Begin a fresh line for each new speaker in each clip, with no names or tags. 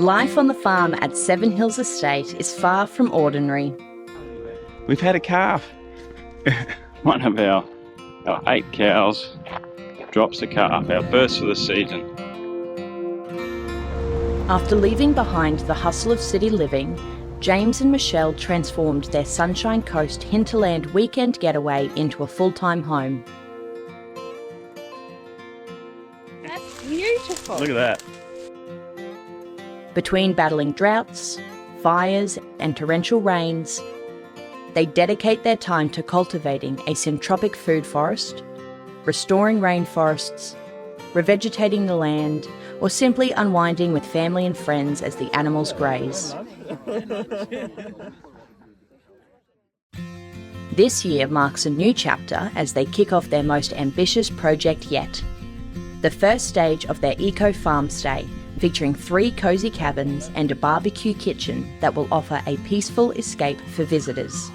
Life on the farm at Seven Hills Estate is far from ordinary.
We've had a calf. One of our 8 cows drops a calf, our first for the season.
After leaving behind the hustle of city living, James and Michelle transformed their Sunshine Coast hinterland weekend getaway into a full-time home.
That's beautiful.
Look at that.
Between battling droughts, fires and torrential rains, they dedicate their time to cultivating a syntropic food forest, restoring rainforests, revegetating the land, or simply unwinding with family and friends as the animals graze. This year marks a new chapter as they kick off their most ambitious project yet. The first stage of their eco-farm stay, featuring 3 cosy cabins and a barbecue kitchen that will offer a peaceful escape for visitors.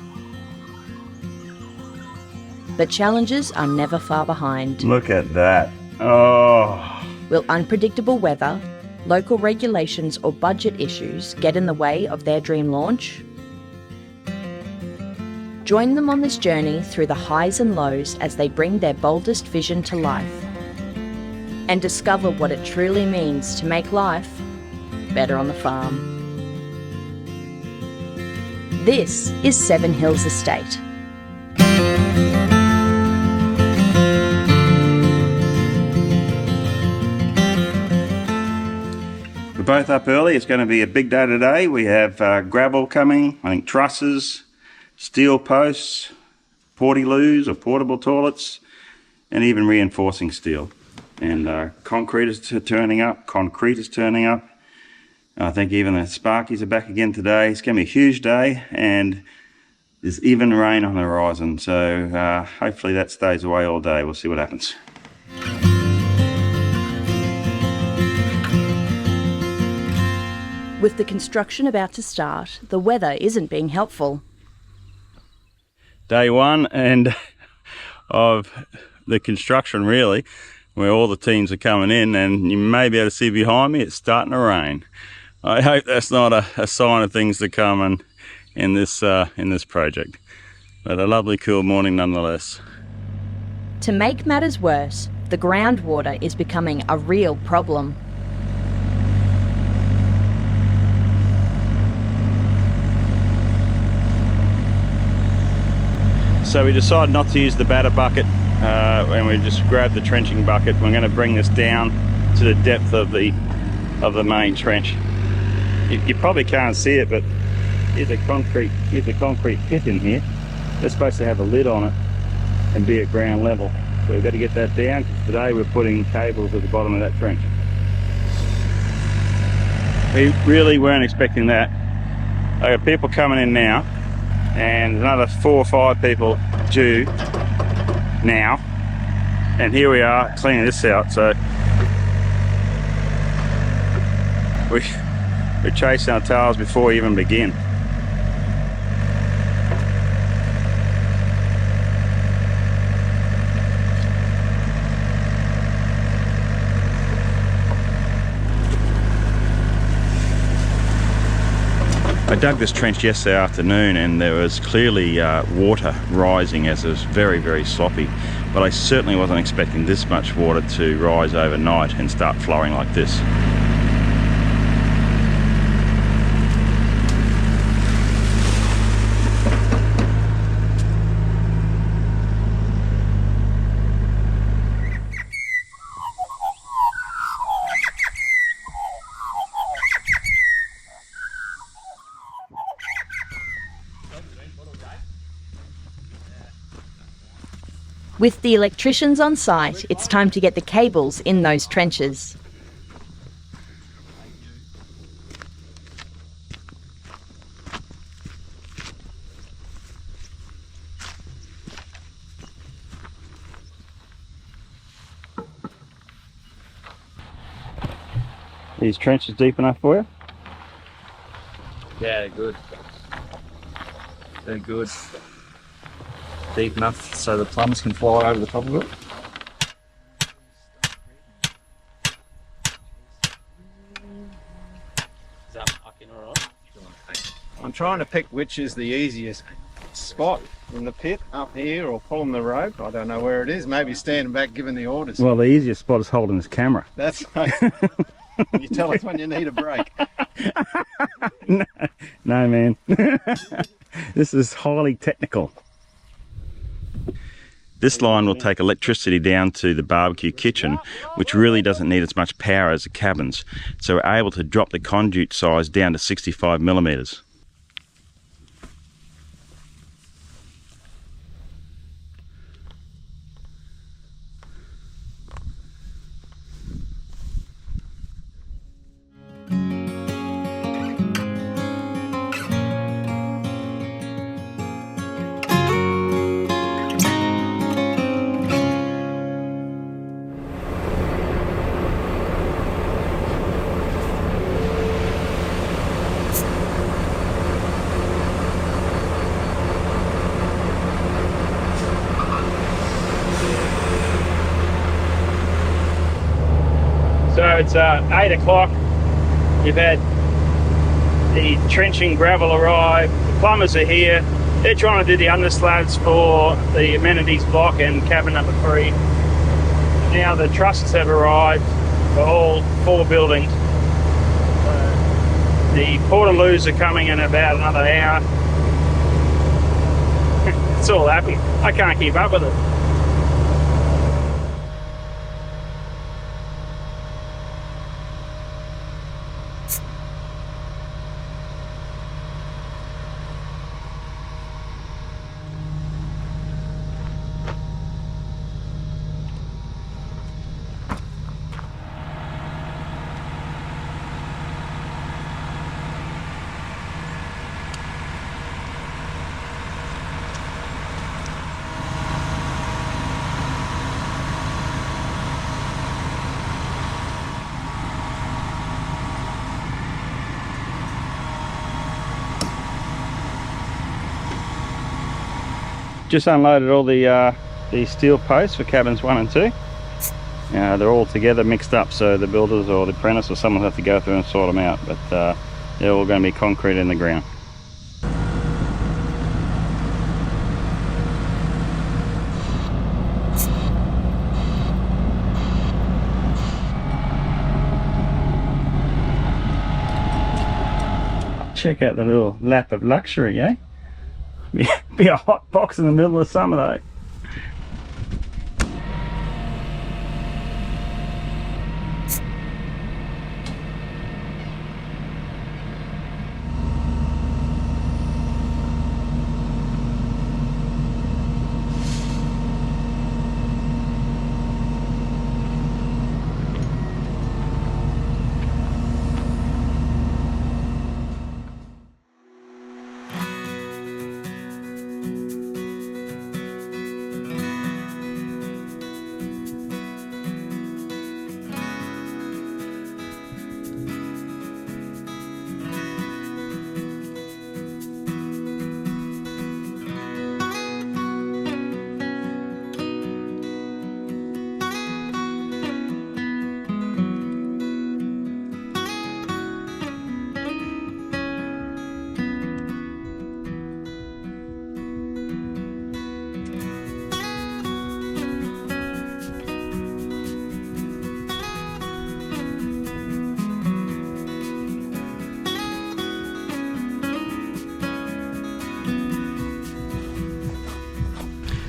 But challenges are never far behind.
Look at that. Oh.
Will unpredictable weather, local regulations or budget issues get in the way of their dream launch? Join them on this journey through the highs and lows as they bring their boldest vision to life. And discover what it truly means to make life better on the farm. This is Seven Hills Estate.
We're both up early. It's going to be a big day today. We have gravel coming, I think trusses, steel posts, portiloos or portable toilets, and even reinforcing steel. And concrete is turning up. I think even the Sparkies are back again today. It's going to be a huge day, and there's even rain on the horizon. So hopefully that stays away all day. We'll see what happens.
With the construction about to start, the weather isn't being helpful.
Day one and of the construction, really, where all the teams are coming in, and you may be able to see behind me, it's starting to rain. I hope that's not a sign of things to come in this project. But a lovely cool morning nonetheless.
To make matters worse, the groundwater is becoming a real problem.
So we decided not to use the batter bucket, and we just grabbed the trenching bucket. We're going to bring this down to the depth of the main trench. You probably can't see it, but here's a concrete pit in here. They're supposed to have a lid on it and be at ground level. So we've got to get that down, because today we're putting cables at the bottom of that trench. We really weren't expecting that. I got people coming in now, and another 4 or 5 people due now, and here we are cleaning this out. So we're chasing our tails before we even begin. I dug this trench yesterday afternoon, and there was clearly water rising as it was very, very sloppy. But I certainly wasn't expecting this much water to rise overnight and start flowing like this.
With the electricians on site, it's time to get the cables in those trenches.
These trenches deep enough for you?
Yeah, they're good. They're good. Deep enough so the plumbers can fly over the top of it.
I'm trying to pick which is the easiest spot in the pit, up here or pulling the rope. I don't know where it is. Maybe standing back giving the orders.
Well, the easiest spot is holding this camera.
That's right. You tell us when you need a break.
No, man. This is highly technical. This line will take electricity down to the barbecue kitchen, which really doesn't need as much power as the cabins. So we're able to drop the conduit size down to 65 millimeters. So it's 8 o'clock. We've had the trenching gravel arrive. The plumbers are here. They're trying to do the underslabs for the amenities block and cabin number 3. Now the trusses have arrived for all 4 buildings. The portaloos are coming in about another hour. It's all happy. I can't keep up with it. Just unloaded all the steel posts for cabins 1 and 2. They're all together mixed up, so the builders or the apprentice or someone will have to go through and sort them out, but they're all going to be concrete in the ground. Check out the little lap of luxury, eh? Be a hot box in the middle of summer though.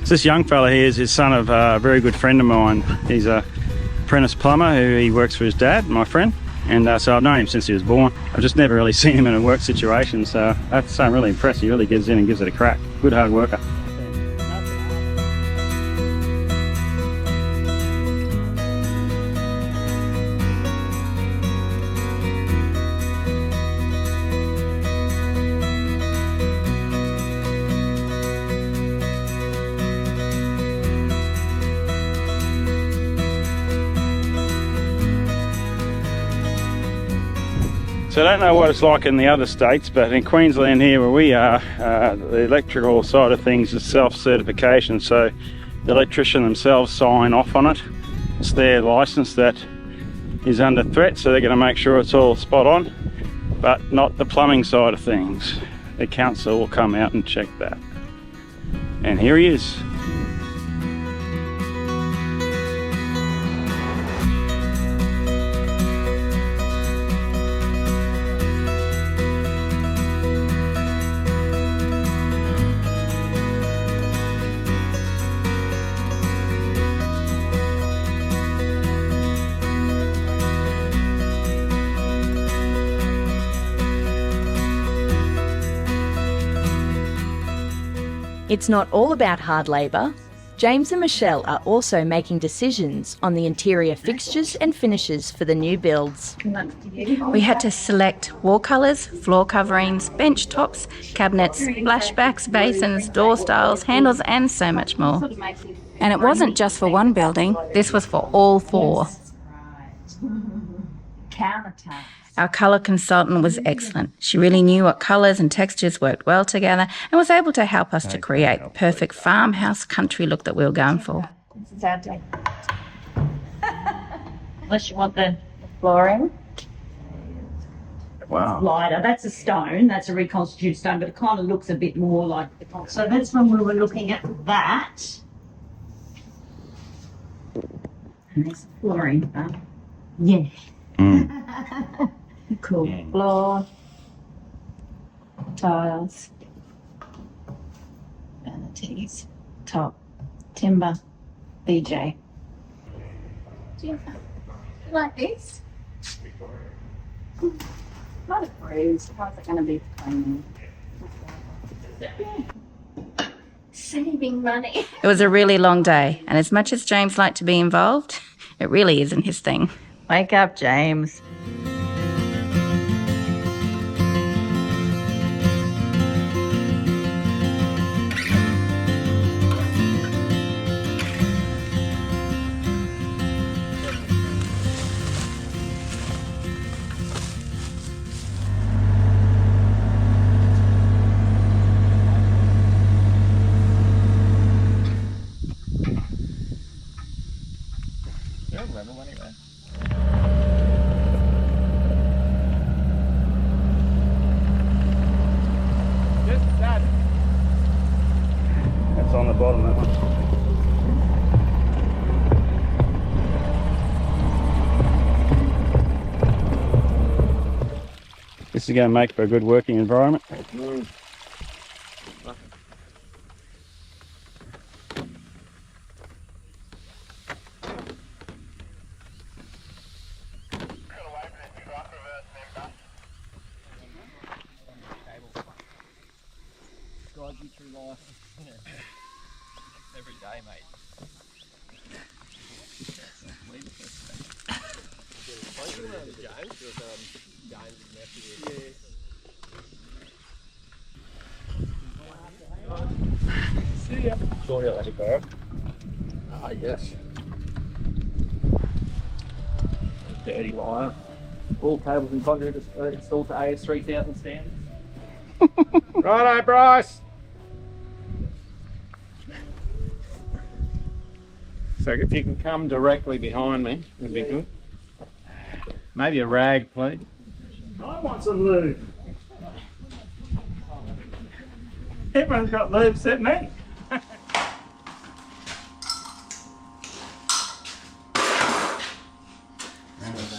So this young fella here is his son of a very good friend of mine. He's a apprentice plumber who he works for his dad, my friend, and so I've known him since he was born. I've just never really seen him in a work situation, so I have to say I'm really impressed. He really gives in and gives it a crack. Good hard worker. So I don't know what it's like in the other states, but in Queensland here where we are, the electrical side of things is self-certification, so the electrician themselves sign off on it. It's their license that is under threat, so they're going to make sure it's all spot on. but not the plumbing side of things. The council will come out and check that. And here he is.
It's not all about hard labour. James and Michelle are also making decisions on the interior fixtures and finishes for the new builds.
We had to select wall colours, floor coverings, bench tops, cabinets, splashbacks, basins, door styles, handles and so much more. And it wasn't just for one building, this was for all four. Our colour consultant was excellent. She really knew what colours and textures worked well together and was able to help us to create the perfect farmhouse country look that we were going for.
Unless you want the flooring
Wow.
lighter. That's a stone, that's a reconstituted stone, but it kind of looks a bit more like the con. So that's when we were looking at that. And there's the flooring. Yeah. Cool. Floor, tiles, vanities, top, timber, BJ. Do you like this? Not a bruise. How's it going to be clean? Saving money.
It was a really long day, and as much as James liked to be involved, it really isn't his thing.
Wake up, James.
That's on the bottom, that one. This is going to make for a good working environment.
Every day, mate. See ya. Sorry, I'll let it go. Ah, yes. Dirty liar. All cables and conduit are installed to AS3000 standards.
Righto, Bryce. So if you can come directly behind me, it'd be good. Maybe a rag, please.
I want some lube. Everyone's got lube except me.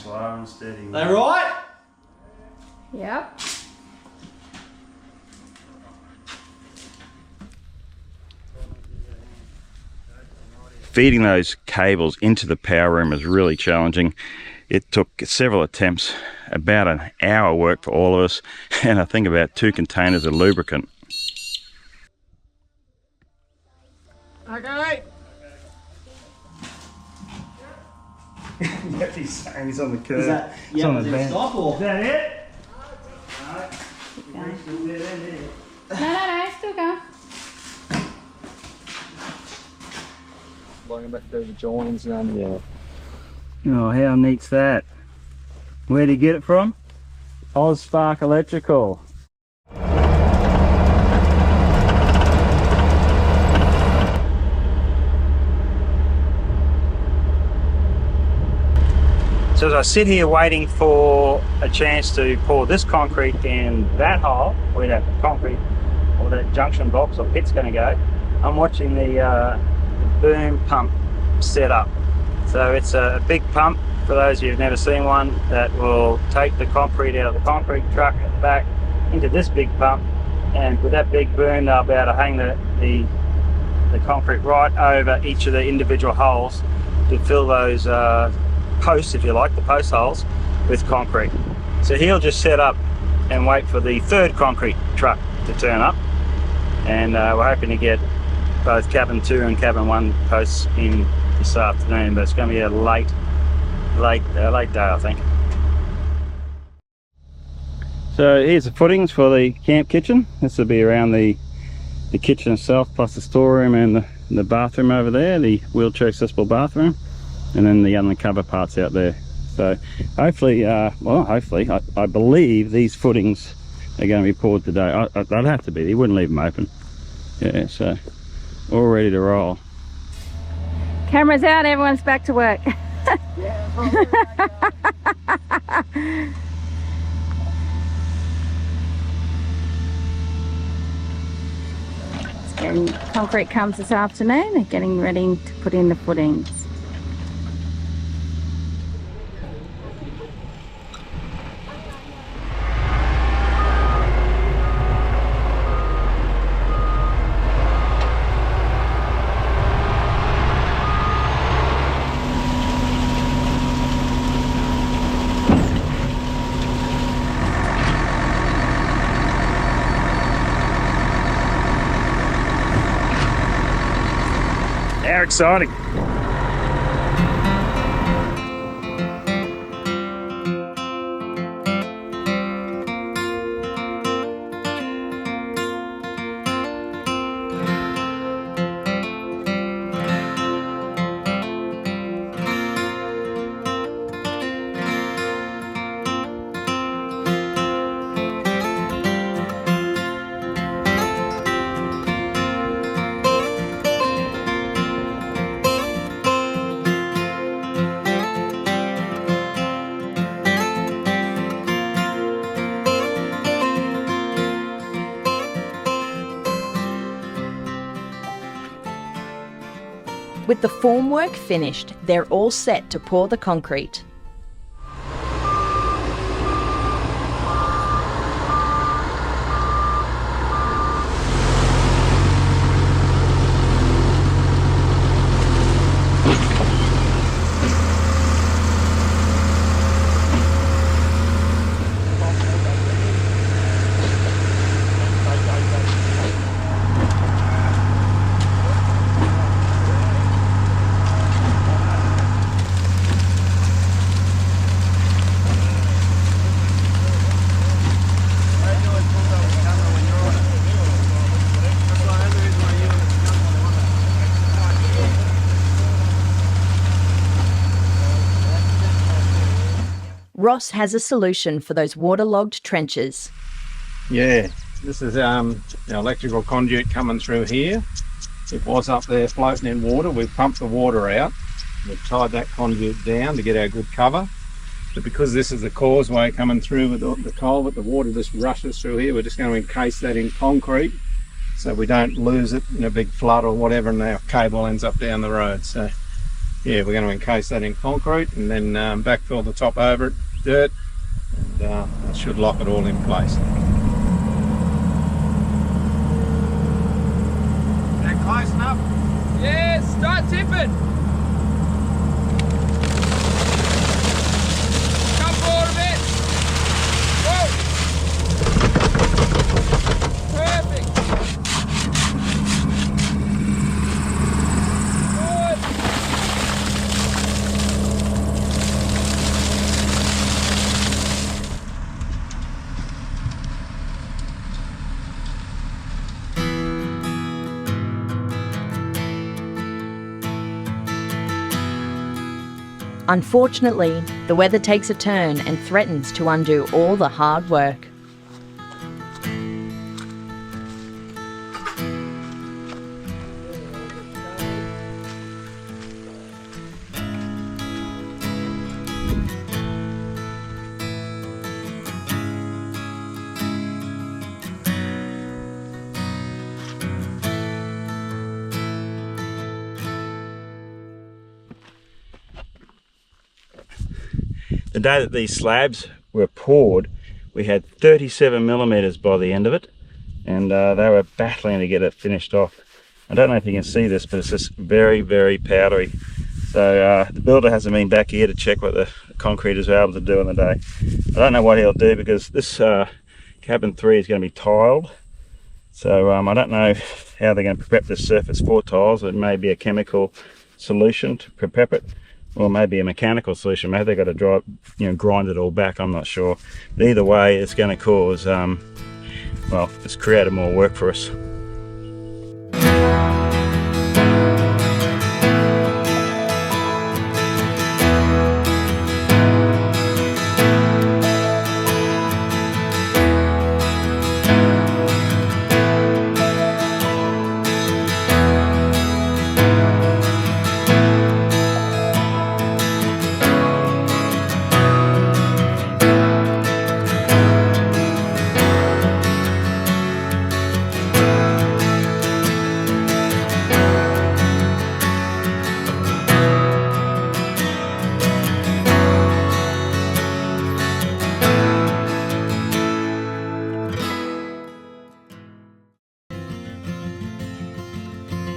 Slow and steady.
They right?
Yep.
Feeding those cables into the power room is really challenging. It took several attempts, about an hour work for all of us, and I think about 2 containers of lubricant.
Okay.
He's saying he's on the curb.
Is that,
It's on the bench.
stop or?
Is that it?
No, still go.
Going back through the joins and yeah.
Oh, how neat's that? Where'd he get it from? Spark Electrical. So as I sit here waiting for a chance to pour this concrete in that hole, where that concrete or that junction box or pit's going to go, I'm watching the boom pump set up. So it's a big pump, for those of you who've never seen one, that will take the concrete out of the concrete truck back into this big pump, and with that big boom they'll be able to hang the concrete right over each of the individual holes to fill those posts, if you like, the post holes, with concrete. So he'll just set up and wait for the third concrete truck to turn up, and we're hoping to get both cabin 2 and cabin 1 posts in this afternoon, but it's going to be a late day, I think. So here's the footings for the camp kitchen. This will be around the kitchen itself, plus the storeroom and the bathroom over there, the wheelchair accessible bathroom, and then the undercover parts out there. So hopefully, hopefully, I believe these footings are going to be poured today. They'd have to be, they wouldn't leave them open. Yeah, so all ready to roll.
Cameras out, everyone's back to work. And concrete comes this afternoon. They're getting ready to put in the footings.
How exciting!
With the formwork finished, they're all set to pour the concrete. Ross has a solution for those waterlogged trenches.
Yeah, this is our electrical conduit coming through here. It was up there floating in water. We've pumped the water out. We've tied that conduit down to get our good cover. But because this is the causeway coming through with the culvert, the water just rushes through here. We're just going to encase that in concrete so we don't lose it in a big flood or whatever and our cable ends up down the road. So yeah, we're going to encase that in concrete and then backfill the top over it, dirt, and that should lock it all in place. Is that close enough?
Yeah, start tipping. Come forward a bit. Whoa. Perfect. Good.
Unfortunately, the weather takes a turn and threatens to undo all the hard work.
The day that these slabs were poured, we had 37 millimeters by the end of it, and they were battling to get it finished off. I don't know if you can see this, but it's just very, very powdery. So the builder hasn't been back here to check what the concreters were able to do on the day. I don't know what he'll do, because this cabin 3 is going to be tiled. So I don't know how they're going to prep this surface for tiles. It may be a chemical solution to prep it, or maybe a mechanical solution. Maybe they've got to grind it all back. I'm not sure. But either way, it's going to cause, well, it's created more work for us.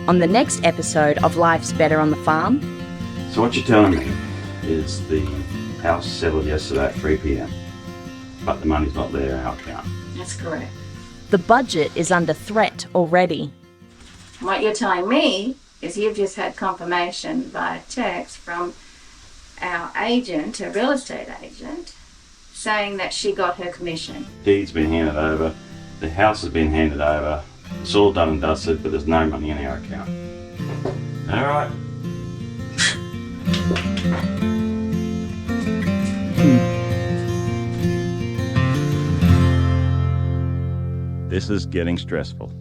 On the next episode of Life's Better on the Farm.
So what you're telling me is the house settled yesterday at 3 p.m, but the money's not there in our account.
That's correct.
The budget is under threat already.
What you're telling me is you've just had confirmation by text from our agent, a real estate agent, saying that she got her commission.
Deed's been handed over, the house has been handed over, it's all done and dusted, but there's no money in our account. All right. This is getting stressful.